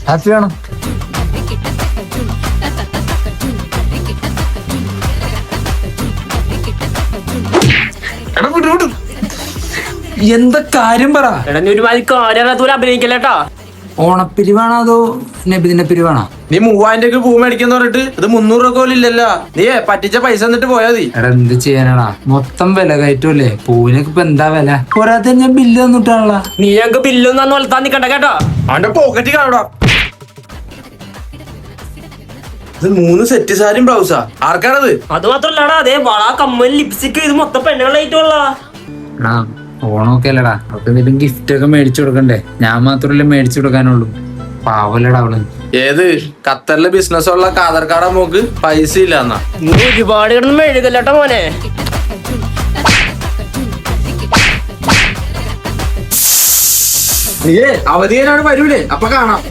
Happy ആണോ? എന്താ കാര്യം പറ. എടാ നീ ഒരുമാതിരി കാര്യാത്തൂര് അഭിനയിക്കല്ലേട്ടാ. ഓണപ്പിരിവാണോ അതോ നബിദിന പിരിവാണോ? നീ 3000 പൂ മേടിക്കാന്ന് പറഞ്ഞിട്ട് ഇത് 300 രൂപ പോലും ഇല്ലല്ലോ. നീ പറ്റിച്ച പൈസ എന്നിട്ട് പോയാ മതി. എടാ എന്ത് ചെയ്യാനാടാ, മൊത്തം വില കയറ്റല്ലേ. പൂവിനൊക്കെ ഇപ്പൊ എന്താ വില? പോരാതെ ഞാൻ ബില്ല് തന്നിട്ടാണല്ലോ. നീ ഞങ്ങക്ക് ബില്ലൊന്നും വളർത്താൻ നിക്കണ്ട കേട്ടോ. അവന്റെ പോക്കറ്റ് കാണൂടാ. ഇത് 3 സെറ്റ് സാരിയും ബ്ലൗസാ. ആർക്കാണത്? അത് മാത്രല്ലടാ, അതേ വള കമ്മൽ ലിപ്സ്റ്റിക് ഇത് മൊത്തം പെണ്ണുകളായിട്ടുള്ള. എടാ ഓണമൊക്കെ അല്ലടാ, അവർക്ക് എന്തെങ്കിലും ഗിഫ്റ്റ് ഒക്കെ മേടിച്ചു കൊടുക്കണ്ടേ? ഞാൻ മാത്രമല്ലേ മേടിച്ചു കൊടുക്കാനുള്ളൂ. പാവല്ലടാ അവള്. ഏത് ഖത്തറിലെ ബിസിനസ് ഉള്ള കാതർക്കാട മോക്ക് പൈസ ഇല്ലാന്നാ. നീ ഒരുപാട് കിടന്ന് മെഴുകല്ലേട്ടാ മോനെ. അവധിയാനാണ് വരൂലേ, അപ്പൊ കാണാം.